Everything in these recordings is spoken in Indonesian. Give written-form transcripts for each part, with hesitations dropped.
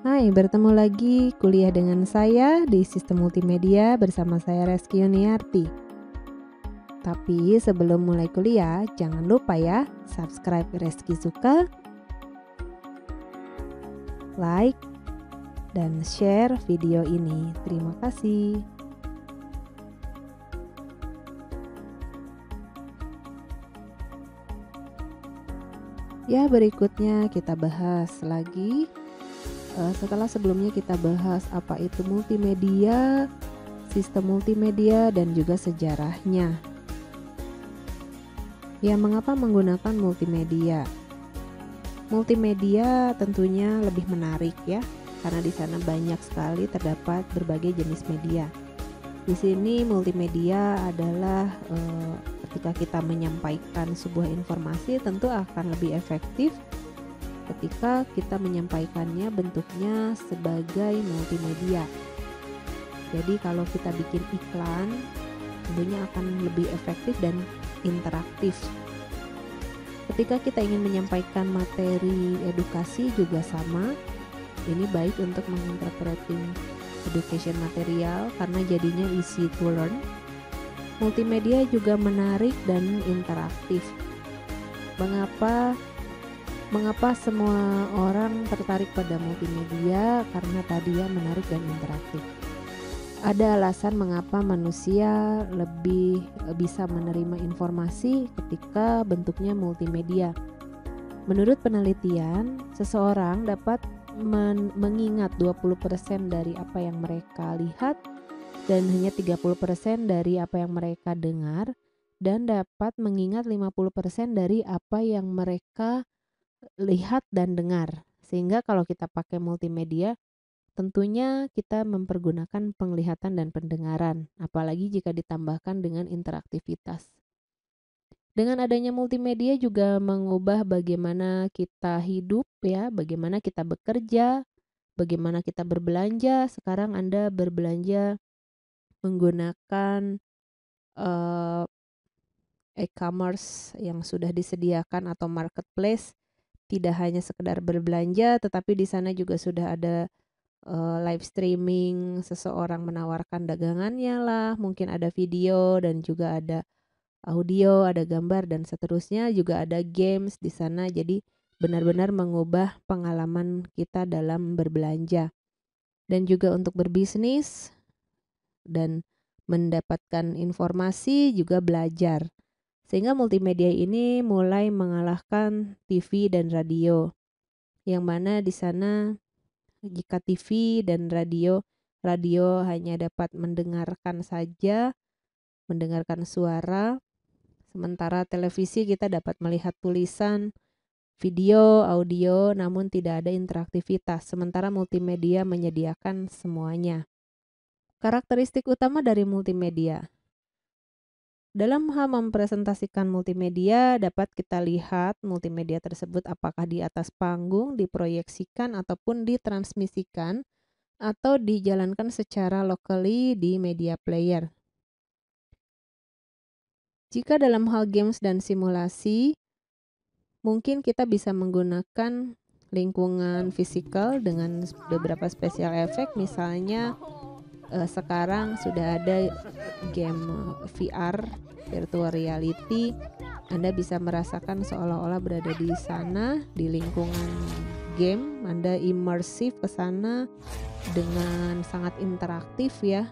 Hai, bertemu lagi kuliah dengan saya di Sistem Multimedia bersama saya Reski Yuniarti. Tapi sebelum mulai kuliah, jangan lupa ya, subscribe Reski Suka, like, dan share video ini. Terima kasih. Ya, berikutnya kita bahas lagi. Setelah sebelumnya kita bahas apa itu multimedia, sistem multimedia, dan juga sejarahnya. Ya, mengapa menggunakan multimedia? Multimedia tentunya lebih menarik ya, karena di sana banyak sekali terdapat berbagai jenis media. Di sini multimedia adalah ketika kita menyampaikan sebuah informasi tentu akan lebih efektif ketika kita menyampaikannya bentuknya sebagai multimedia. Jadi kalau kita bikin iklan tentunya akan lebih efektif dan interaktif. Ketika kita ingin menyampaikan materi edukasi juga sama. Ini baik untuk menginterpreting education material karena jadinya easy to learn. Multimedia juga menarik dan interaktif. Mengapa semua orang tertarik pada multimedia? Karena tadi ya menarik dan interaktif. Ada alasan mengapa manusia lebih bisa menerima informasi ketika bentuknya multimedia. Menurut penelitian, seseorang dapat mengingat 20% dari apa yang mereka lihat dan hanya 30% dari apa yang mereka dengar, dan dapat mengingat 50% dari apa yang mereka lihat dan dengar. Sehingga kalau kita pakai multimedia, tentunya kita mempergunakan penglihatan dan pendengaran, apalagi jika ditambahkan dengan interaktivitas. Dengan adanya multimedia juga mengubah bagaimana kita hidup ya, bagaimana kita bekerja, bagaimana kita berbelanja. Sekarang Anda berbelanja menggunakan e-commerce yang sudah disediakan atau marketplace. Tidak hanya sekedar berbelanja, tetapi di sana juga sudah ada live streaming, seseorang menawarkan dagangannya lah, mungkin ada video dan juga ada audio, ada gambar dan seterusnya, juga ada games di sana. Jadi benar-benar mengubah pengalaman kita dalam berbelanja. Dan juga untuk berbisnis dan mendapatkan informasi juga belajar. Sehingga multimedia ini mulai mengalahkan TV dan radio. Yang mana di sana jika TV dan radio hanya dapat mendengarkan saja, mendengarkan suara, sementara televisi kita dapat melihat tulisan, video, audio, namun tidak ada interaktivitas. Sementara multimedia menyediakan semuanya. Karakteristik utama dari multimedia. Dalam hal mempresentasikan multimedia, dapat kita lihat multimedia tersebut apakah di atas panggung, diproyeksikan ataupun ditransmisikan, atau dijalankan secara locally di media player. Jika dalam hal games dan simulasi, mungkin kita bisa menggunakan lingkungan fisikal dengan beberapa special effect. Misalnya sekarang sudah ada game VR, virtual reality. Anda bisa merasakan seolah-olah berada di sana, di lingkungan game. Anda imersif ke sana dengan sangat interaktif ya.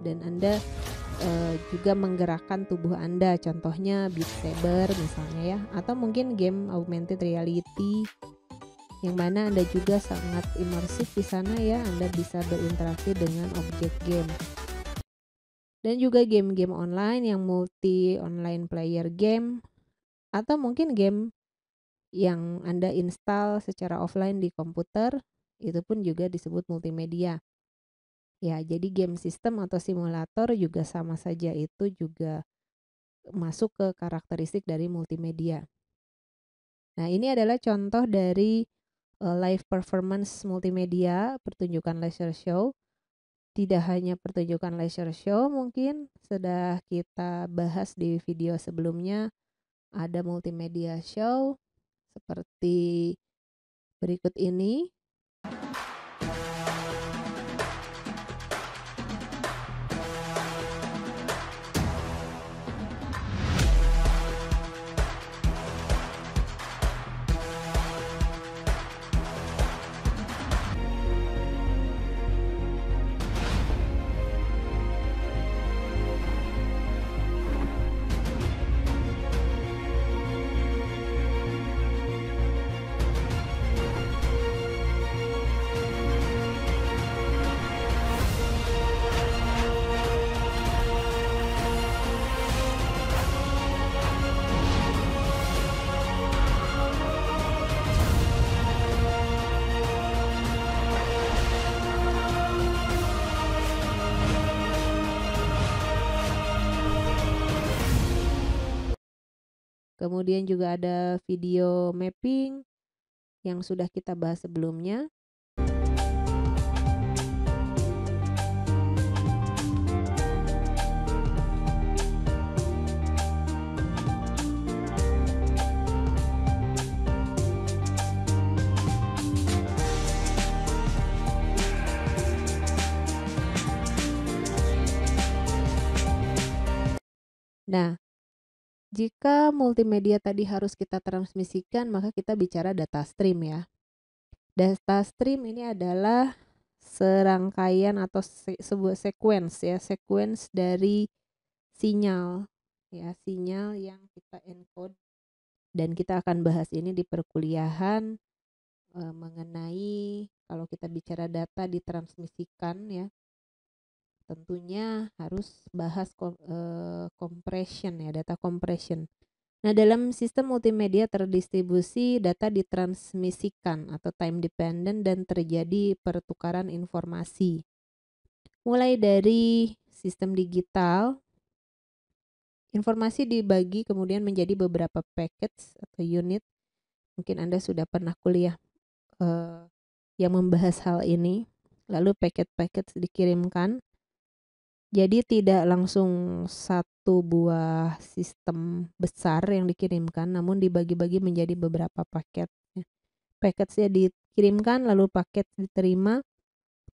Dan Anda juga menggerakkan tubuh Anda, contohnya Beat Saber misalnya ya, atau mungkin game augmented reality yang mana Anda juga sangat imersif di sana ya. Anda bisa berinteraksi dengan objek game. Dan juga game-game online yang multi online player game, atau mungkin game yang Anda install secara offline di komputer, itu pun juga disebut multimedia. Ya, jadi game system atau simulator juga sama saja, itu juga masuk ke karakteristik dari multimedia. Nah, ini adalah contoh dari live performance multimedia, pertunjukan leisure show. Tidak hanya pertunjukan leisure show, mungkin sudah kita bahas di video sebelumnya, ada multimedia show seperti berikut ini. Kemudian juga ada video mapping yang sudah kita bahas sebelumnya. Nah, jika multimedia tadi harus kita transmisikan, maka kita bicara data stream ya. Data stream ini adalah serangkaian atau sebuah sequence ya, sequence dari sinyal ya, sinyal yang kita encode, dan kita akan bahas ini di perkuliahan mengenai kalau kita bicara data ditransmisikan ya, tentunya harus bahas compression ya, data compression. Nah, dalam sistem multimedia terdistribusi, data ditransmisikan atau time dependent dan terjadi pertukaran informasi. Mulai dari sistem digital, informasi dibagi kemudian menjadi beberapa packets atau unit. Mungkin Anda sudah pernah kuliah yang membahas hal ini. Lalu paket-paket dikirimkan. Jadi tidak langsung satu buah sistem besar yang dikirimkan, namun dibagi-bagi menjadi beberapa paket. Paketnya dikirimkan, lalu paket diterima,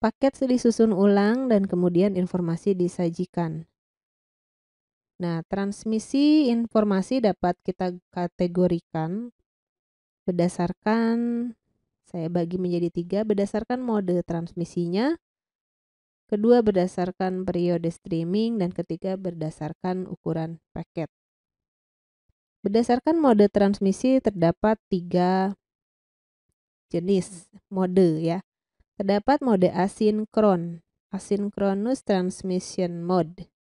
paket disusun ulang, dan kemudian informasi disajikan. Nah, transmisi informasi dapat kita kategorikan berdasarkan, saya bagi menjadi 3, berdasarkan mode transmisinya, kedua berdasarkan periode streaming, dan ketiga berdasarkan ukuran paket. Berdasarkan mode transmisi terdapat 3 jenis mode ya. Terdapat mode asinkron, asynchronous transmission mode.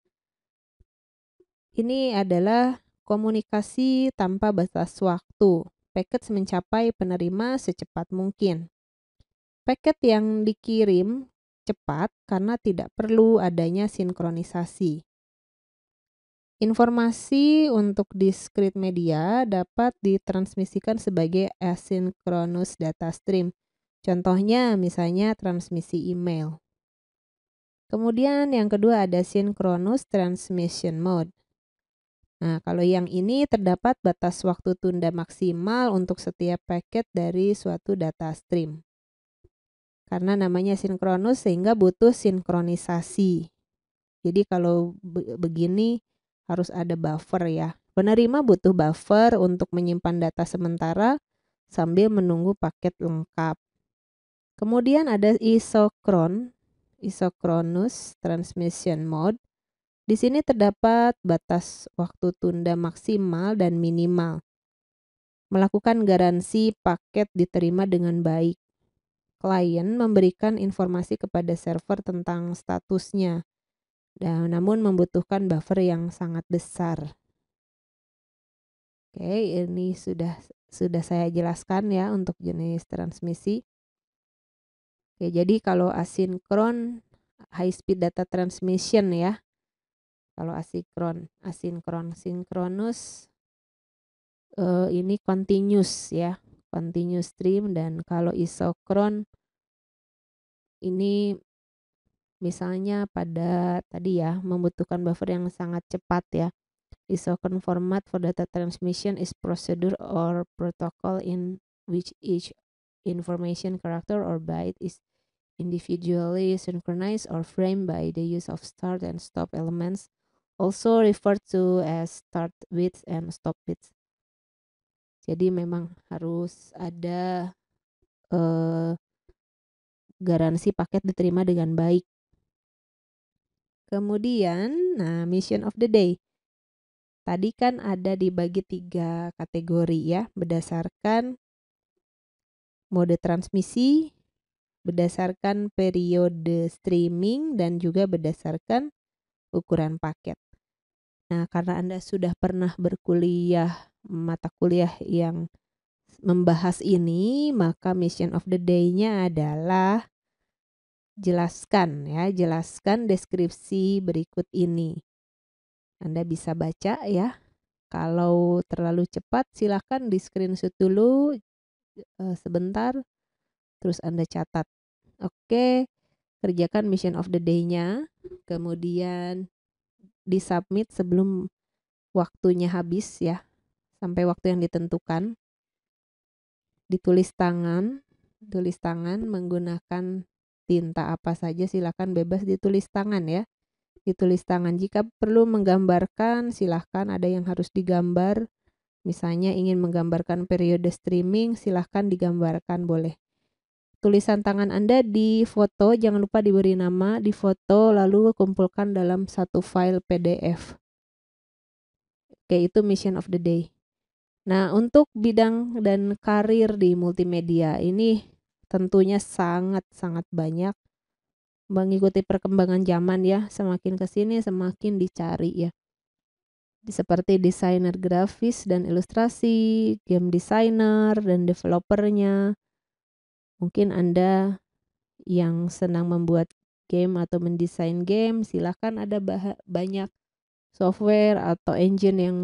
Ini adalah komunikasi tanpa batas waktu. Paket mencapai penerima secepat mungkin. Paket yang dikirim cepat karena tidak perlu adanya sinkronisasi. Informasi untuk discrete media dapat ditransmisikan sebagai asynchronous data stream. Contohnya misalnya transmisi email. Kemudian yang kedua ada synchronous transmission mode. Nah, kalau yang ini terdapat batas waktu tunda maksimal untuk setiap paket dari suatu data stream. Karena namanya sinkronus sehingga butuh sinkronisasi. Jadi kalau begini harus ada buffer ya. Penerima butuh buffer untuk menyimpan data sementara sambil menunggu paket lengkap. Kemudian ada isochronous transmission mode. Di sini terdapat batas waktu tunda maksimal dan minimal. Melakukan garansi paket diterima dengan baik. Klien memberikan informasi kepada server tentang statusnya, namun membutuhkan buffer yang sangat besar. Oke, ini sudah saya jelaskan ya untuk jenis transmisi. Oke, jadi kalau asinkron high speed data transmission ya. Kalau sinkronus ini continuous ya, continuous stream. Dan kalau isochron ini misalnya pada tadi ya membutuhkan buffer yang sangat cepat ya. Isochron format for data transmission is procedure or protocol in which each information character or byte is individually synchronized or framed by the use of start and stop elements, also referred to as start bits and stop bits. Jadi memang harus ada garansi paket diterima dengan baik. Kemudian, nah mission of the day. Tadi kan ada dibagi 3 kategori ya, berdasarkan mode transmisi, berdasarkan periode streaming, dan juga berdasarkan ukuran paket. Nah, karena Anda sudah pernah berkuliah mata kuliah yang membahas ini, maka mission of the day-nya adalah jelaskan deskripsi berikut ini. Anda bisa baca ya. Kalau terlalu cepat silahkan di screenshot dulu sebentar, terus Anda catat. Oke, kerjakan mission of the day-nya, kemudian disubmit sebelum waktunya habis ya, sampai waktu yang ditentukan. Tulis tangan menggunakan tinta apa saja silakan bebas ditulis tangan ya. Ditulis tangan. Jika perlu menggambarkan silahkan, ada yang harus digambar. Misalnya ingin menggambarkan periode streaming, silahkan digambarkan boleh. Tulisan tangan Anda difoto, jangan lupa diberi nama, difoto lalu kumpulkan dalam satu file PDF. Oke, itu mission of the day. Nah, untuk bidang dan karir di multimedia ini tentunya sangat-sangat banyak, mengikuti perkembangan zaman ya, semakin kesini semakin dicari ya. Seperti desainer grafis dan ilustrasi, game designer dan developernya. Mungkin Anda yang senang membuat game atau mendesain game, silahkan ada banyak software atau engine yang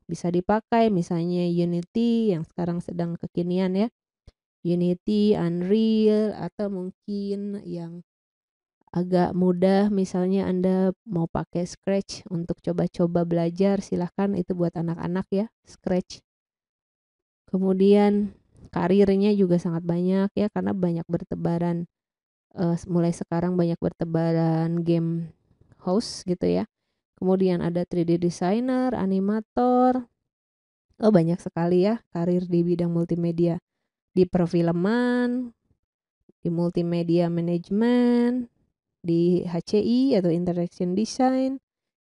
bisa dipakai, misalnya Unity yang sekarang sedang kekinian ya. Unity, Unreal, atau mungkin yang agak mudah misalnya Anda mau pakai Scratch untuk coba-coba belajar, silahkan, itu buat anak-anak ya, Scratch. Kemudian karirnya juga sangat banyak ya, karena banyak bertebaran, mulai sekarang banyak bertebaran game host gitu ya. Kemudian ada 3D designer, animator, banyak sekali ya karir di bidang multimedia. Di perfilman, di multimedia management, di HCI atau interaction design,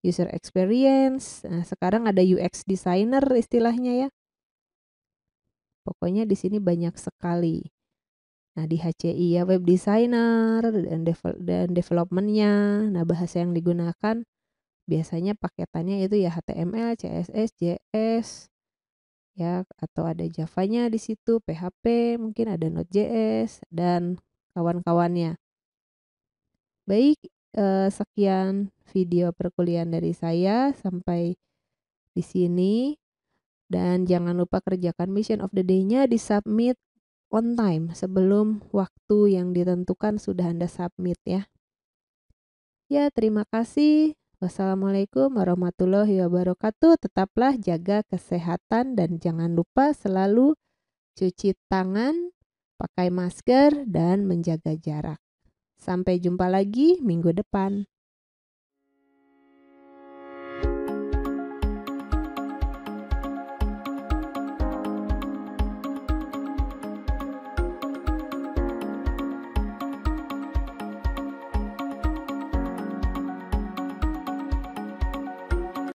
user experience. Nah, sekarang ada UX designer istilahnya ya. Pokoknya di sini banyak sekali. Nah, di HCI ya web designer dan developmentnya. Nah, bahasa yang digunakan biasanya paketannya itu ya HTML, CSS, JS, ya, atau ada Java-nya di situ, PHP, mungkin ada Node.js dan kawan-kawannya. Baik, sekian video perkuliahan dari saya sampai di sini, dan jangan lupa kerjakan mission of the day-nya, di-submit on time sebelum waktu yang ditentukan sudah Anda submit ya. Ya, terima kasih. Wassalamualaikum warahmatullahi wabarakatuh. Tetaplah jaga kesehatan dan jangan lupa selalu cuci tangan, pakai masker, dan menjaga jarak. Sampai jumpa lagi minggu depan.